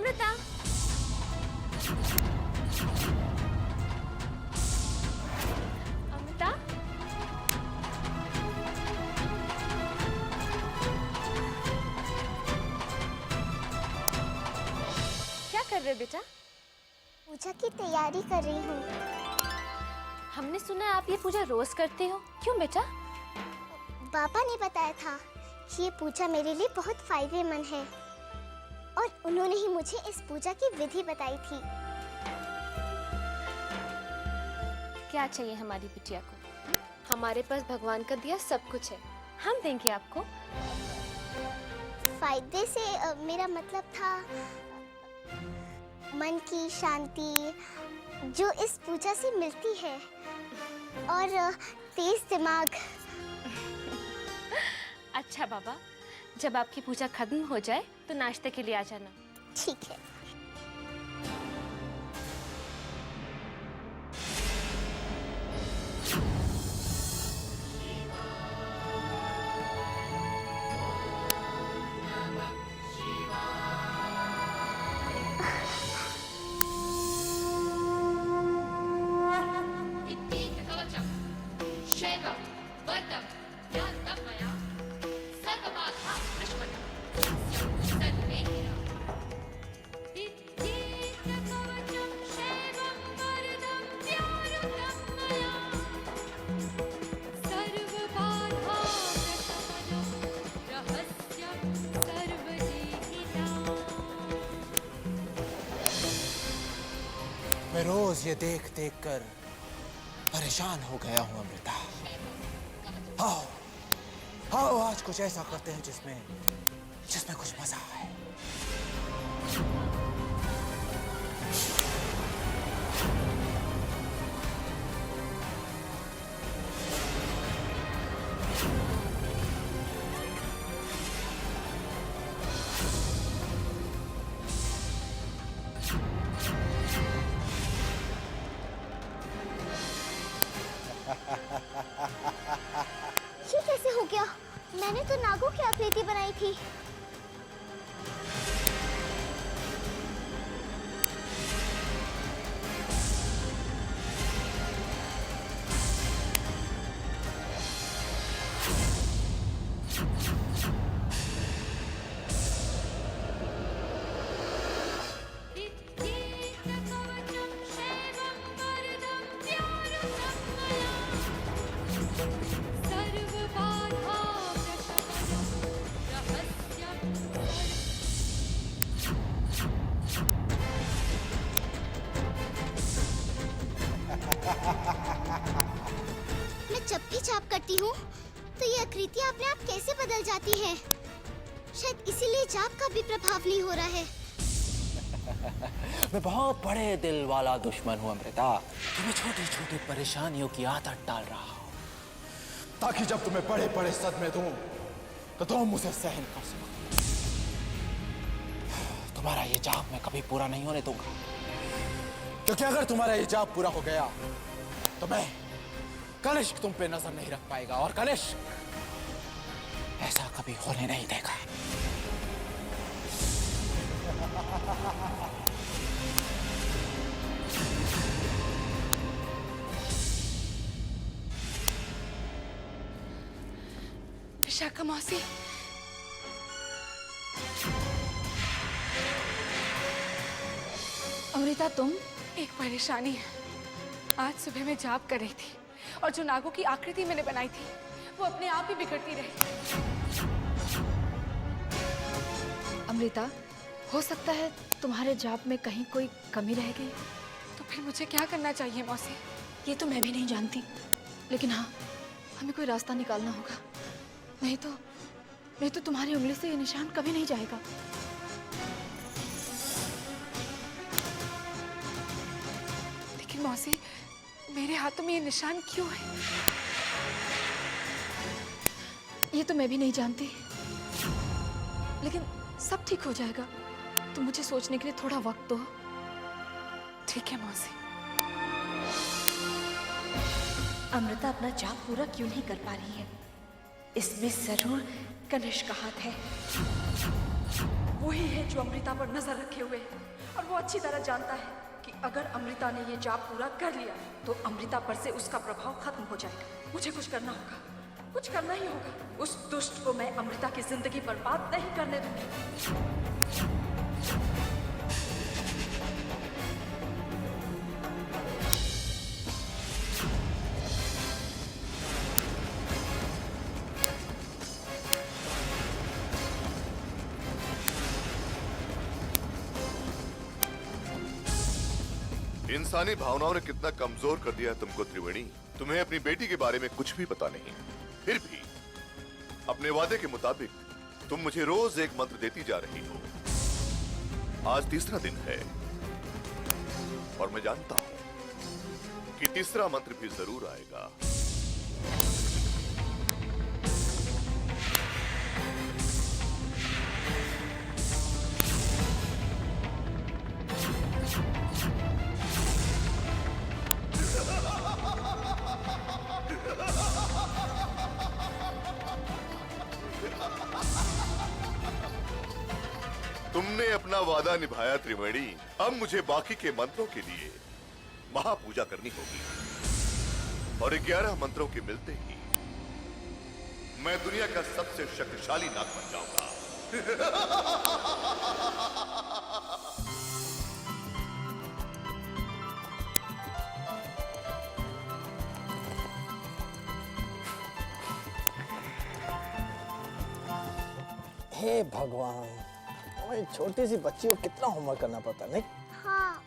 अमृता, अमृता, क्या कर रहे हो बेटा? पूजा की तैयारी कर रही हूँ। हमने सुना है आप ये पूजा रोज करते हो, क्यों बेटा? पापा ने बताया था कि ये पूजा मेरे लिए बहुत फायदेमंद है और उन्होंने ही मुझे इस पूजा की विधि बताई थी। क्या चाहिए हमारी बिटिया को? हमारे पास भगवान का दिया सब कुछ है, हम देंगे आपको। फायदे से मेरा मतलब था मन की शांति जो इस पूजा से मिलती है और तेज दिमाग। अच्छा बाबा, जब आपकी पूजा खत्म हो जाए तो नाश्ते के लिए आ जाना। ठीक है। मैं रोज ये देख देख कर परेशान हो गया हूं अमृता। आओ आओ आज कुछ ऐसा करते हैं जिसमें कुछ मजा आए। ये कैसे हो गया? मैंने तो नागों की आकृति बनाई थी। मैं जब भी जाप करती हूँ तो ये आकृतियाँ अपने आप कैसे बदल जाती हैं? शायद इसीलिए जाप का भी प्रभाव नहीं हो रहा है। मैं बहुत बड़े दिल वाला दुश्मन हूं अमृता। तुम्हें छोटी छोटी परेशानियों की आदत डाल रहा हूं ताकि जब तुम्हें बड़े बड़े सदमे दूं तो तुम उसे सहन कर सको। तुम्हारा ये जाप मैं कभी पूरा नहीं होने दूंगा, क्योंकि अगर तुम्हारा ये जाप पूरा हो गया तो मैं कनिष्क तुम पे नजर नहीं रख पाएगा और कनिष्क ऐसा कभी होने नहीं देगा। विशाखा मौसी, अमृता तुम? एक परेशानी है। आज सुबह मैं जाप कर रही थी और जो नागों की आकृति मैंने बनाई थी वो अपने आप ही बिगड़ती रही। अमृता, हो सकता है तुम्हारे जाप में कहीं कोई कमी रह गई। तो फिर मुझे क्या करना चाहिए मौसी? ये तो मैं भी नहीं जानती, लेकिन हाँ, हमें कोई रास्ता निकालना होगा। नहीं तो तुम्हारी उंगली से ये निशान कभी नहीं जाएगा। लेकिन मौसी, मेरे हाथों में ये निशान क्यों है? ये तो मैं भी नहीं जानती, लेकिन सब ठीक हो जाएगा। तुम मुझे सोचने के लिए थोड़ा वक्त दो। ठीक है मौसी। अमृता अपना जाप पूरा क्यों नहीं कर पा रही है? इसमें जरूर कनिष्क का हाथ है। वही है जो अमृता पर नजर रखे हुए है, और वो अच्छी तरह जानता है कि अगर अमृता ने ये जाप पूरा कर लिया तो अमृता पर से उसका प्रभाव खत्म हो जाएगा। मुझे कुछ करना होगा, कुछ करना ही होगा। उस दुष्ट को मैं अमृता की जिंदगी बर्बाद नहीं करने दूंगी। इंसानी भावनाओं ने कितना कमजोर कर दिया है तुमको त्रिवेणी। तुम्हें अपनी बेटी के बारे में कुछ भी पता नहीं, फिर भी अपने वादे के मुताबिक तुम मुझे रोज एक मंत्र देती जा रही हो। आज तीसरा दिन है और मैं जानता हूं कि तीसरा मंत्र भी जरूर आएगा। तुमने अपना वादा निभाया त्रिवेणी। अब मुझे बाकी के मंत्रों के लिए महापूजा करनी होगी, और 11 मंत्रों के मिलते ही मैं दुनिया का सबसे शक्तिशाली नाग बन जाऊंगा। हे भगवान, हमारी छोटी सी बच्ची को कितना होमवर्क करना पड़ता नहीं? हाँ,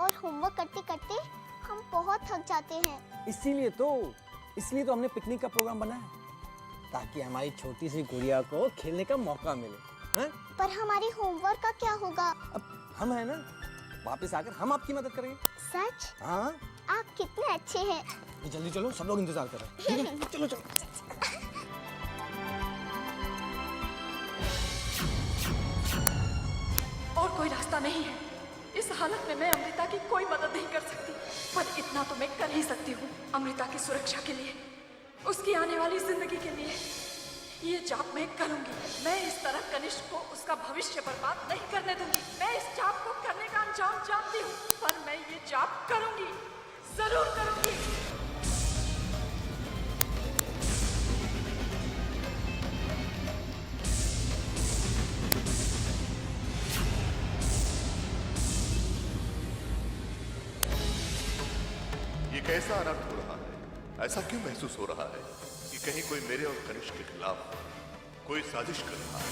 और होमवर्क करते करते हम बहुत थक जाते हैं। इसलिए तो हमने पिकनिक का प्रोग्राम बनाया, ताकि हमारी छोटी सी गुड़िया को खेलने का मौका मिले। हैं? पर हमारे होमवर्क का क्या होगा? अब हम है ना, वापस आकर हम आपकी मदद करेंगे। सच? हाँ, आप कितने अच्छे हैं। ये जल्दी चलो, सब लोग इंतजार कर रहे हैं। ठीक है? चलो चलो। और कोई रास्ता नहीं है। इस हालत में मैं अमृता की कोई मदद नहीं कर सकती, पर इतना तो मैं कर ही सकती हूँ। अमृता की सुरक्षा के लिए, उसकी आने वाली जिंदगी के लिए ये जाप मैं करूंगी। मैं इस तरह कनिष्क को उसका भविष्य बर्बाद नहीं करने दूंगी। मैं इस जाप को करने का अंजाम जानती हूँ, पर मैं ये जाप करूंगी, जरूर करूंगी। ये कैसा अनर्थ हो रहा है? ऐसा क्यों महसूस हो रहा है कि कहीं कोई मेरे और कनिष्क के खिलाफ कोई साजिश कर रहा है?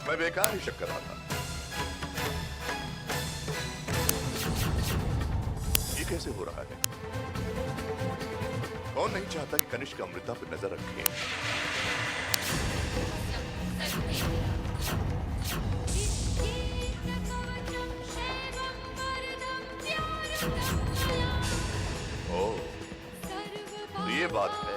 मैं बेकार ही शक कर रहा था। ये कैसे हो रहा है? कौन नहीं चाहता कि कनिष्क अमृता पर नजर रखे? ओह, तो ये बात है।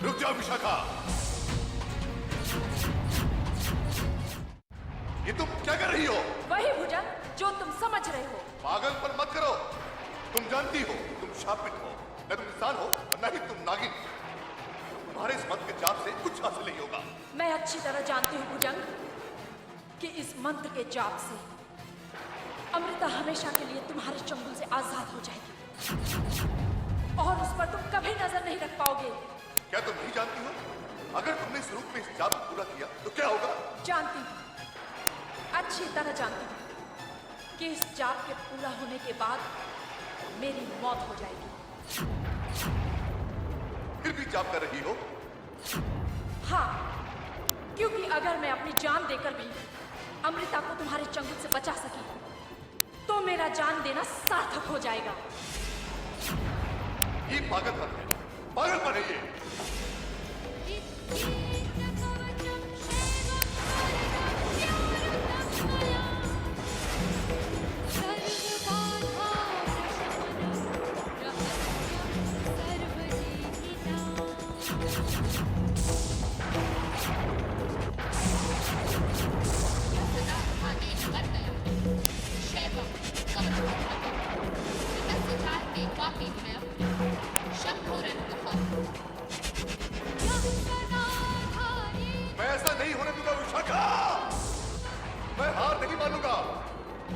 रुक जाओ विशाखा, ये तुम क्या कर रही हो? वही भुजंग जो तुम समझ रहे हो। पागलपन मत करो। तुम जानती हो तुम शापित हो, न तुम इंसान हो न ही तुम नागिन। तुम्हारे इस मंत्र के जाप से कुछ हासिल नहीं होगा। मैं अच्छी तरह जानती हूँ भुजंग कि इस मंत्र के जाप से अमृता हमेशा के लिए तुम्हारे चंगुल से आजाद हो जाएगी, और उस पर तुम कभी नजर नहीं रख पाओगे। क्या तुम नहीं जानती हो? अगर तुमने इस रूप में इस जाप को पूरा किया तो क्या होगा? जानती हूँ, अच्छी तरह जानती हूँ कि इस जाप के पूरा होने के बाद मेरी मौत हो जाएगी। फिर भी जाप कर रही हो? हाँ, क्योंकि अगर मैं अपनी जान देकर भी अमृता को तुम्हारे चंगुल से बचा सकी तो मेरा जान देना सार्थक हो जाएगा। ये पागलपन है, पागलपन है ये। मैं ऐसा नहीं होने दूंगा विशाखा। मैं हार नहीं मानूंगा।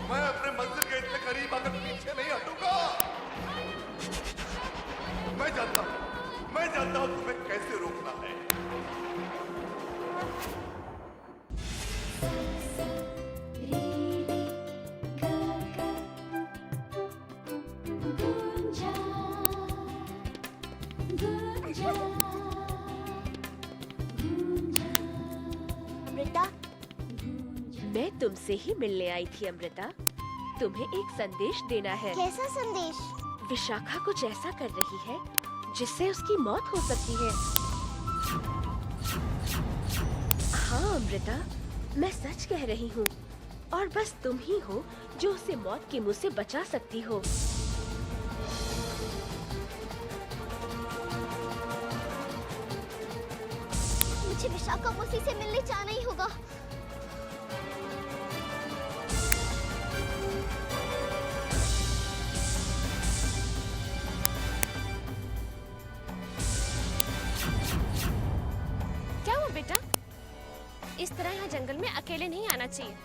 मैं अपने मंजिल के इतने करीब आकर पीछे नहीं हटूंगा। मैं जानता हूं तुम्हें कैसे रोकना है। अमृता, मैं तुमसे ही मिलने आई थी अमृता। तुम्हें एक संदेश देना है। कैसा संदेश? विशाखा कुछ ऐसा कर रही है जिससे उसकी मौत हो सकती है। हाँ अमृता, मैं सच कह रही हूँ और बस तुम ही हो जो उसे मौत के मुंह से बचा सकती हो। मुझे विशाखा मौसी से मिलने जाना ही होगा। क्या हुआ बेटा? इस तरह यहाँ जंगल में अकेले नहीं आना चाहिए।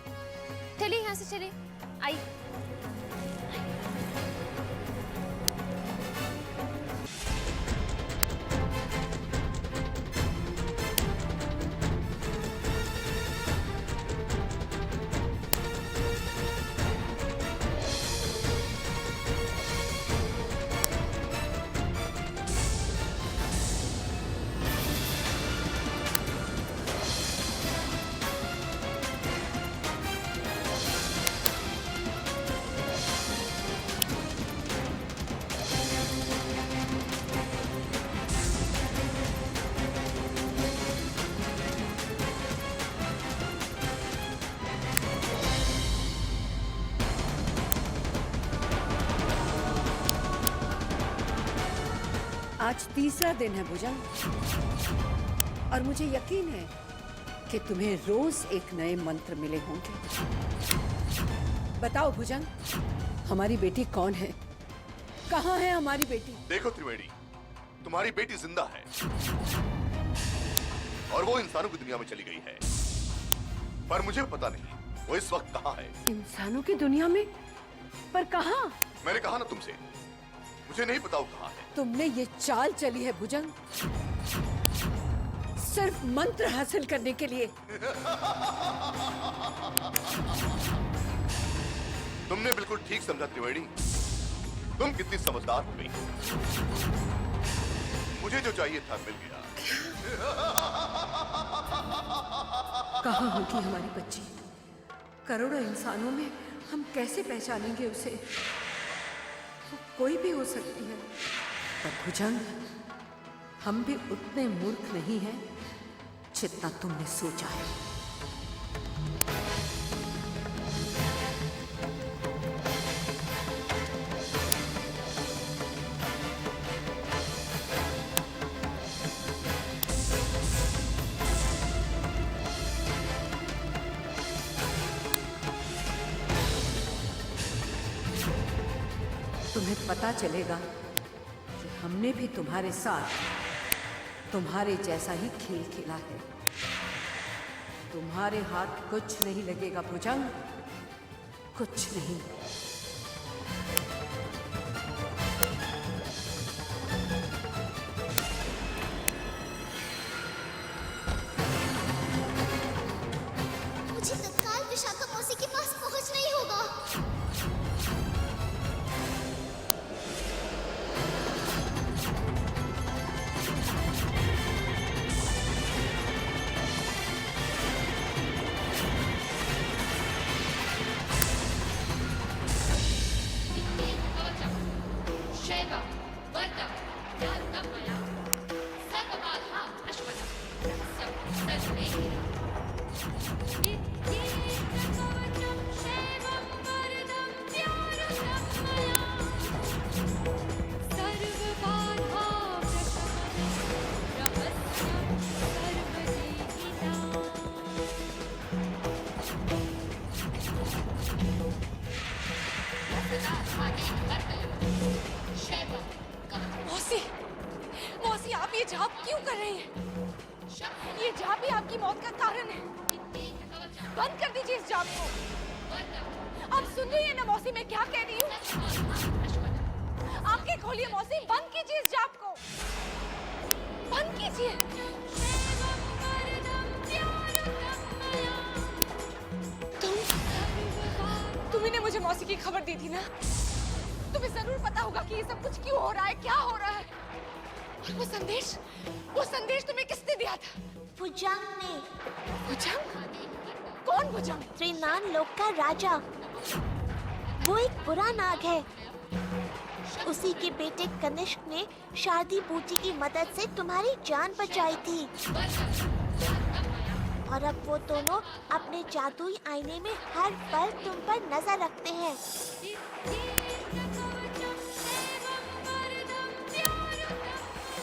चलिए यहाँ से चलिए, आई। आज तीसरा दिन है भुजंग, और मुझे यकीन है कि तुम्हें रोज एक नए मंत्र मिले होंगे। बताओ भुजंग, हमारी बेटी कौन है? कहाँ है हमारी बेटी? देखो त्रिवेणी, तुम्हारी बेटी जिंदा है और वो इंसानों की दुनिया में चली गई है, पर मुझे पता नहीं वो इस वक्त कहाँ है। इंसानों की दुनिया में? पर कहाँ? मैंने कहा ना तुमसे, मुझे नहीं पता वो कहाँ है। तुमने ये चाल चली है भुजंग, सिर्फ मंत्र हासिल करने के लिए। तुमने बिल्कुल ठीक समझा त्रिवेणी। तुम कितनी समझदार हो गई। मुझे जो चाहिए था मिल गया। कहाँ होगी हमारी बच्ची? करोड़ों इंसानों में हम कैसे पहचानेंगे उसे? वो कोई भी हो सकती है। पर भुजंग, हम भी उतने मूर्ख नहीं हैं जितना तुमने सोचा है। तुम्हें पता चलेगा कि हमने भी तुम्हारे साथ तुम्हारे जैसा ही खेल खेला है। तुम्हारे हाथ कुछ नहीं लगेगा भुजंग, कुछ नहीं। मुझे तत्काल विशाखा मौसी के पास पहुंचना ही होगा। मौसी, मौसी आप ये जाप क्यों कर रही हैं? ये जाप ही आपकी मौत का कारण है। बंद कर दीजिए इस जाप को। आप सुन रही हैं ना मौसी, मैं क्या कह रही हूँ? आंखें खोलिए मौसी, बंद कीजिए इस जाप को, बंद कीजिए। तुम्ही ने मुझे मौसी की खबर दी थी ना? तुम्हें जरूर पता होगा कि ये सब कुछ क्यों हो रहा है, क्या हो रहा है। और वो संदेश तुम्हें किसने दिया था? भुजंग ने। भुजंग? कौन भुजंग? त्रिनान लोक का राजा। वो एक बुरा नाग है। उसी के बेटे कनिष्क ने शारदी बूटी की मदद से तुम्हारी जान बचाई थी। और अब वो दोनों अपने जादुई आईने में हर पल तुम पर नजर रखते हैं।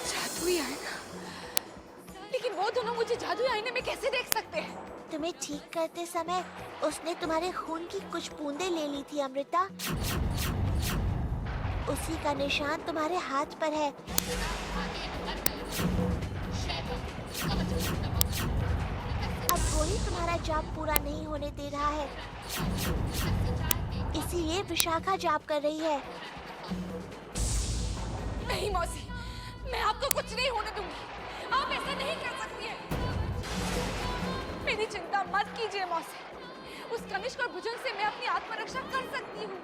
जादुई आईना? लेकिन वो दोनों मुझे जादुई आईने में कैसे देख सकते हैं? तुम्हें ठीक करते समय उसने तुम्हारे खून की कुछ बूंदें ले ली थी अमृता। उसी का निशान तुम्हारे हाथ पर है। अब वही तुम्हारा जाप पूरा नहीं होने दे रहा है, इसीलिए विशाखा जाप कर रही है। नहीं मौसी, मैं आपको कुछ नहीं होने दूंगी। आप ऐसा नहीं कर सकती हैं। मेरी चिंता मत कीजिए मौसी। उस कनिष्क और भुजंग से मैं अपनी आत्मरक्षा कर सकती हूँ।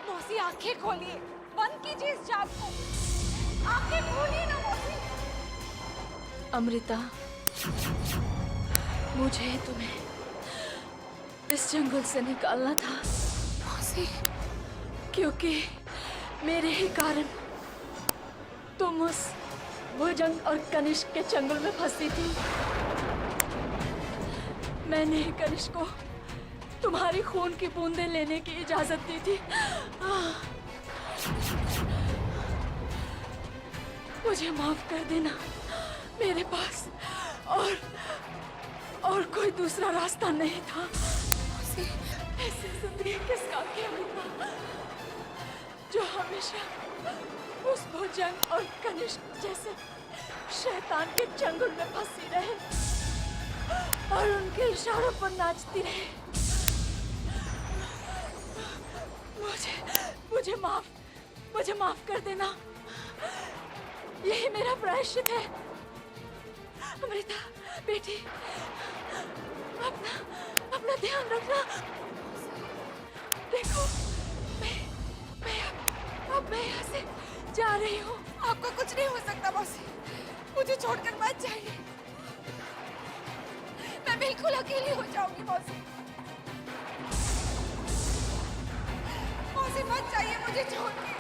मौसी आंखें खोलिए, बंद कीजिए इस जाप को। आंखें खोलिए ना मौसी। अमृता, मुझे तुम्हें इस जंगल से निकालना था मौसी, क्योंकि मेरे ही कारण तुम उस भुजंग और कनिष्क के चंगुल में फंसी थी। मैंने ही कनिष्क को तुम्हारी खून की बूंदें लेने की इजाजत दी थी। मुझे माफ कर देना। मेरे पास और कोई दूसरा रास्ता नहीं था। ऐसी जिंदगी किस काम की अमृता, जो हमेशा उस भुजंग और कनिष्क जैसे शैतान के चंगुल में फंसी रहे और उनके इशारों पर नाचती रहे। मुझे माफ कर देना। यही मेरा प्रायश्चित है। अमृता बेटी, अपना ध्यान रखना। देखो, अब मैं यहाँ से जा रही हूँ। आपको कुछ नहीं हो सकता मौसी। मुझे छोड़कर मत जाइए। मैं बिल्कुल अकेली हो जाऊंगी मौसी। मौसी मत जाइए मुझे छोड़ के।